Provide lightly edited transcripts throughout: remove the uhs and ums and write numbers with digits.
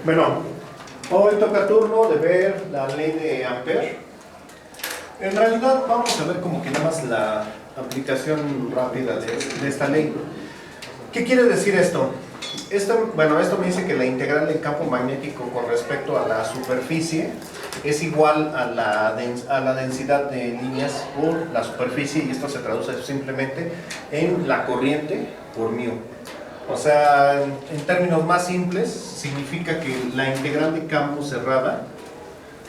Bueno, hoy toca turno de ver la ley de Ampère. En realidad vamos a ver como que nada más la aplicación rápida de esta ley. ¿Qué quiere decir esto? Esto me dice que la integral del campo magnético con respecto a la superficie es igual a la densidad de líneas por la superficie, y esto se traduce simplemente en la corriente por μ. O sea, en términos más simples, significa que la integral de campo cerrada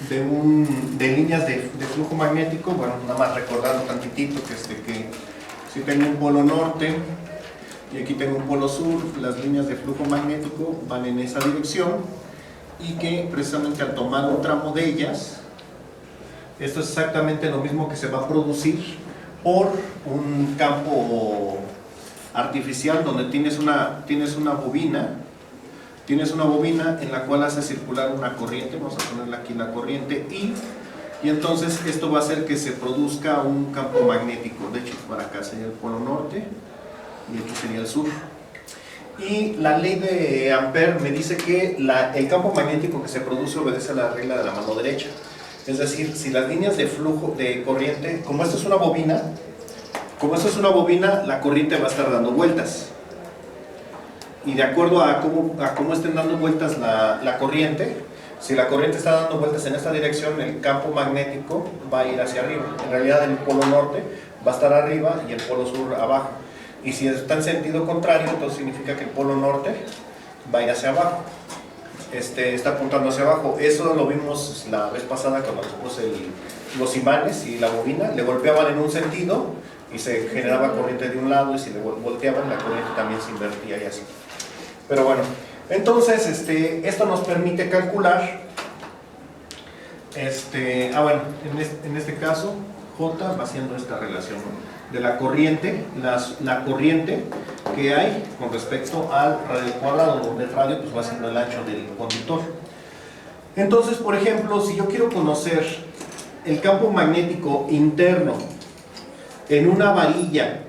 de líneas de flujo magnético, bueno, nada más recordando tantitito que si tengo un polo norte y aquí tengo un polo sur, las líneas de flujo magnético van en esa dirección, y que precisamente al tomar un tramo de ellas, esto es exactamente lo mismo que se va a producir por un campo artificial donde tienes una bobina en la cual hace circular una corriente. Vamos a ponerle aquí la corriente y entonces esto va a hacer que se produzca un campo magnético. De hecho, para acá sería el polo norte y aquí sería el sur. Y la ley de Ampère me dice que el campo magnético que se produce obedece a la regla de la mano derecha. Es decir, si las líneas de flujo de corriente, como esto es una bobina, la corriente va a estar dando vueltas. Y de acuerdo a cómo estén dando vueltas la corriente, si la corriente está dando vueltas en esta dirección, el campo magnético va a ir hacia arriba. En realidad el polo norte va a estar arriba y el polo sur abajo. Y si está en sentido contrario, entonces significa que el polo norte va a ir hacia abajo. Está apuntando hacia abajo. Eso lo vimos la vez pasada cuando puse los imanes y la bobina. Le golpeaban en un sentido y se generaba corriente de un lado, y si le volteaban, la corriente también se invertía y así. Pero bueno, entonces esto nos permite calcular, en este caso, J va haciendo esta relación de la corriente, la corriente que hay con respecto al radio cuadrado, donde el radio pues va siendo el ancho del conductor. Entonces, por ejemplo, si yo quiero conocer el campo magnético interno en una varilla,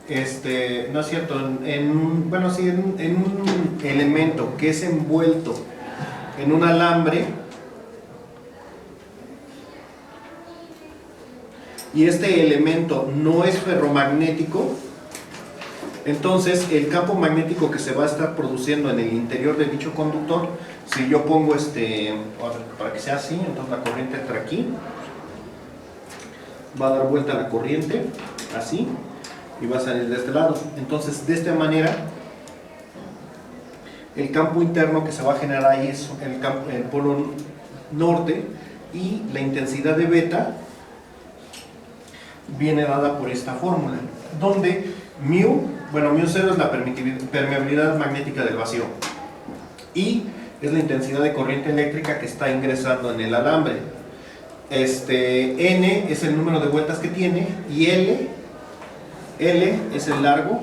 no es cierto, en un elemento que es envuelto en un alambre, y este elemento no es ferromagnético, entonces el campo magnético que se va a estar produciendo en el interior de dicho conductor, si yo pongo para que sea así, entonces la corriente entra aquí, va a dar vuelta a la corriente, así, y va a salir de este lado. Entonces, de esta manera, el campo interno que se va a generar ahí es el polo norte, y la intensidad de beta viene dada por esta fórmula, donde μ0 es la permeabilidad magnética del vacío, y es la intensidad de corriente eléctrica que está ingresando en el alambre. N es el número de vueltas que tiene, y L es el largo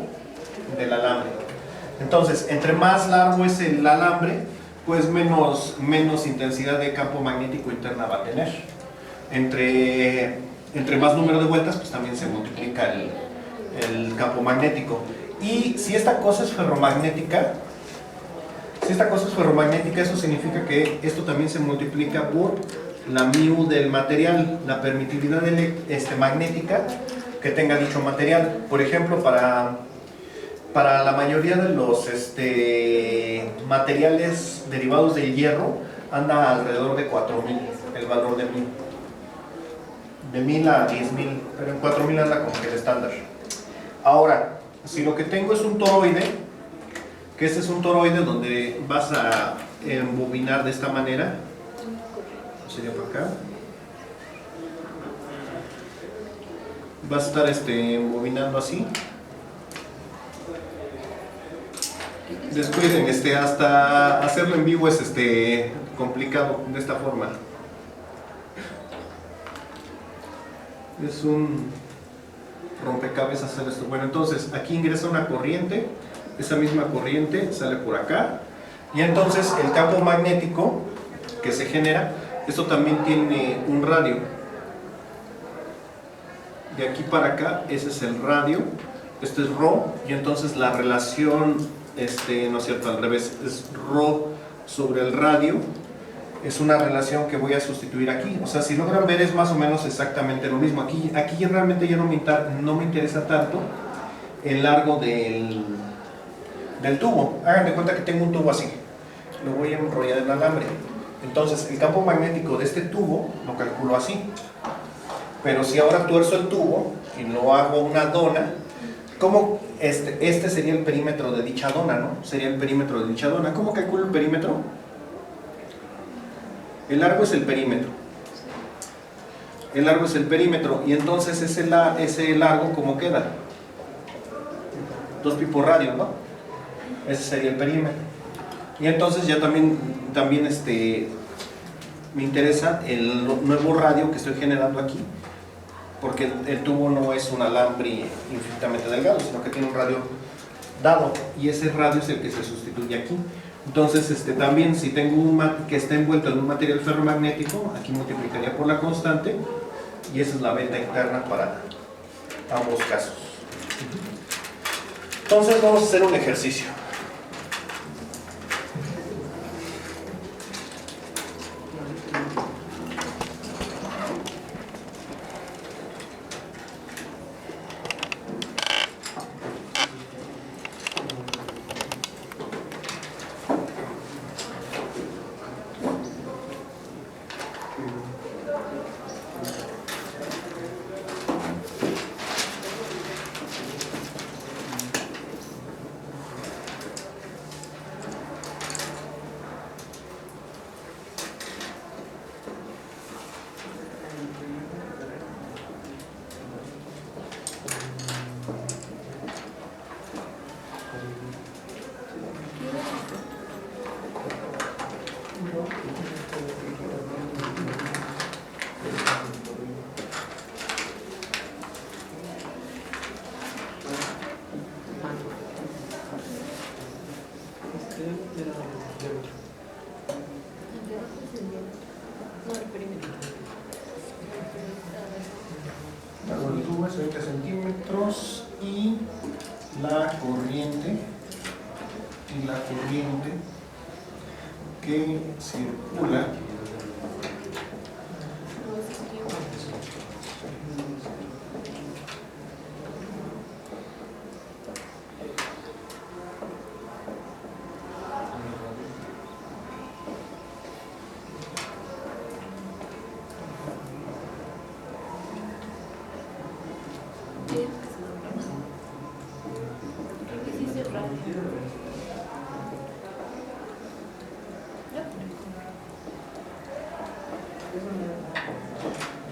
del alambre. Entonces, entre más largo es el alambre, pues menos intensidad de campo magnético interna va a tener. Entre más número de vueltas, pues también se multiplica el campo magnético. Y si esta cosa es ferromagnética, eso significa que esto también se multiplica por la μ del material, la permitividad magnética que tenga dicho material. Por ejemplo, para la mayoría de los materiales derivados del hierro, anda alrededor de 4000 el valor de μ. De 1000 a 10.000, pero en 4000 anda como que el estándar. Ahora, si lo que tengo es un toroide, que este es un toroide donde vas a embobinar de esta manera, sería por acá, vas a estar embobinando así. Descuiden, hasta hacerlo en vivo es complicado de esta forma. Es un rompecabezas hacer esto. Bueno, entonces aquí ingresa una corriente, esa misma corriente sale por acá, y entonces el campo magnético que se genera, esto también tiene un radio. De aquí para acá, ese es el radio, esto es ρ, y entonces la relación, no es cierto, al revés, es ρ sobre el radio es una relación que voy a sustituir aquí. O sea, si logran ver, es más o menos exactamente lo mismo. Aquí realmente ya no me interesa tanto el largo del tubo. Hagan de cuenta que tengo un tubo así, lo voy a enrollar en alambre. Entonces el campo magnético de este tubo lo calculo así. Pero si ahora tuerzo el tubo y lo hago una dona, ¿cómo? Este sería el perímetro de dicha dona, ¿no? Sería el perímetro de dicha dona. ¿Cómo calculo el perímetro? El largo es el perímetro. El largo es el perímetro. Y entonces ese largo, ¿cómo queda? 2 pi por radio, ¿no? Ese sería el perímetro. Y entonces ya también me interesa el nuevo radio que estoy generando aquí, porque el tubo no es un alambre infinitamente delgado, sino que tiene un radio dado, y ese radio es el que se sustituye aquí. Entonces también, si tengo que está envuelto en un material ferromagnético, aquí multiplicaría por la constante, y esa es la beta interna para ambos casos. Entonces vamos a hacer un ejercicio. El tubo es 20 centímetros y la corriente que circula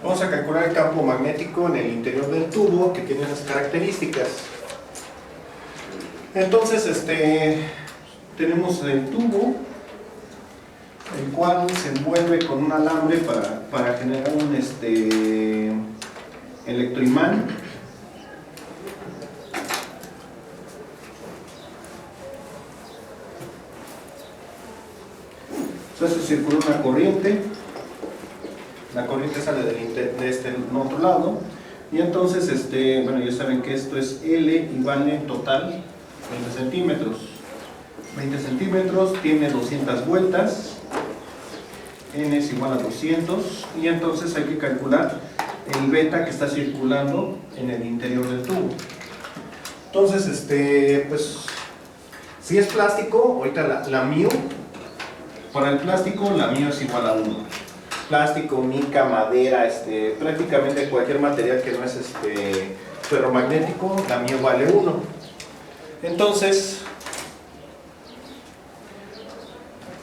Vamos a calcular el campo magnético en el interior del tubo, que tiene esas características. Entonces, tenemos el tubo, el cual se envuelve con un alambre para generar un electroimán. Entonces circula una corriente. La corriente sale de este otro lado, y entonces, bueno, ya saben que esto es L y vale en total 20 centímetros. 20 centímetros tiene 200 vueltas, N es igual a 200, y entonces hay que calcular el beta que está circulando en el interior del tubo. Entonces, pues, si es plástico, ahorita la μ, para el plástico la μ es igual a 1. Plástico, mica, madera, prácticamente cualquier material que no es ferromagnético, la μ vale 1. Entonces,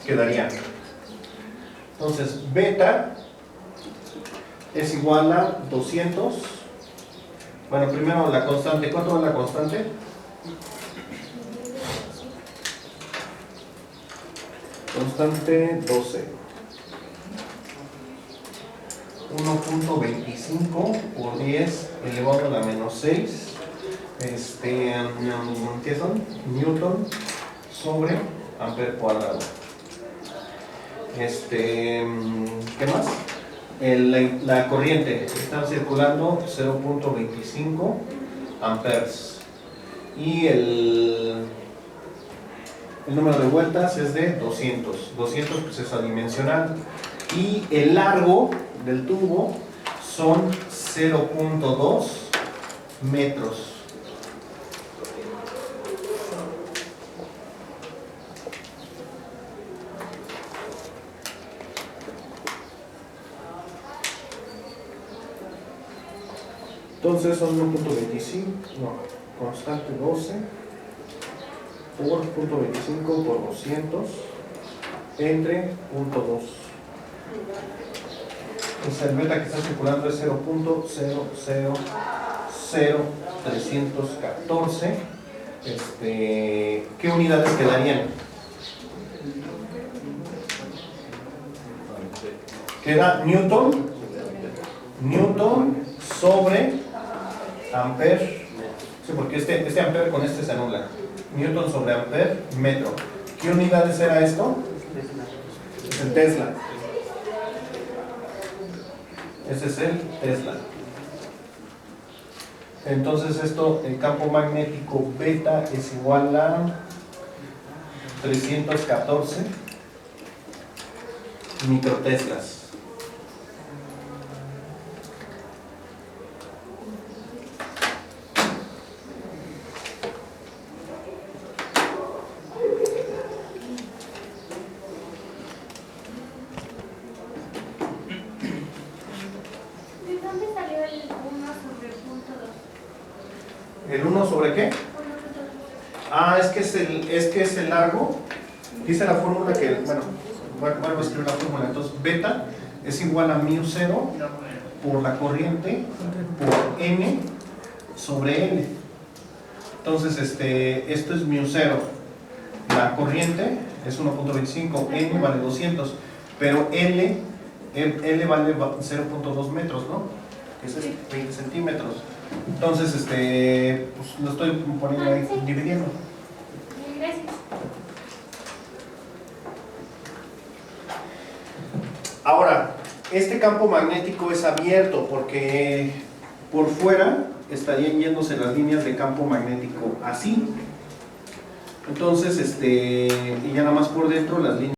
quedaría. Entonces, beta es igual a 200. Bueno, primero la constante. ¿Cuánto es la constante? Constante 12. 1.25 por 10 elevado a la menos 6, ¿qué son? Newton sobre amper cuadrado. ¿Qué más? La corriente está circulando 0.25 amperes, y El número de vueltas es de 200. 200 pues es adimensional. Y el largo del tubo son 0.2 metros. Entonces son 1.25, no, constante 12 por 0.25 por 200 entre 0.2. Entonces el beta que está circulando es 0.000314. ¿Qué unidades quedarían? Queda Newton sobre Ampere. Sí, porque este Ampere con este se anula. Newton sobre Ampere metro. ¿Qué unidades era esto? Es el Tesla. Ese es el Tesla. Entonces el campo magnético beta es igual a 314 microteslas. ¿El 1 sobre qué? Ah, es que es el largo. Dice la fórmula que, bueno, vuelvo a escribir la fórmula. Entonces, beta es igual a μ0 por la corriente por n sobre l. Entonces, esto es μ0. La corriente es 1.25, n vale 200, pero L vale 0.2 metros, ¿no? Que es 20 centímetros. Entonces, pues lo estoy poniendo ahí, dividiendo. Gracias. Ahora, este campo magnético es abierto porque por fuera estarían yéndose las líneas de campo magnético así. Entonces, y ya nada más por dentro las líneas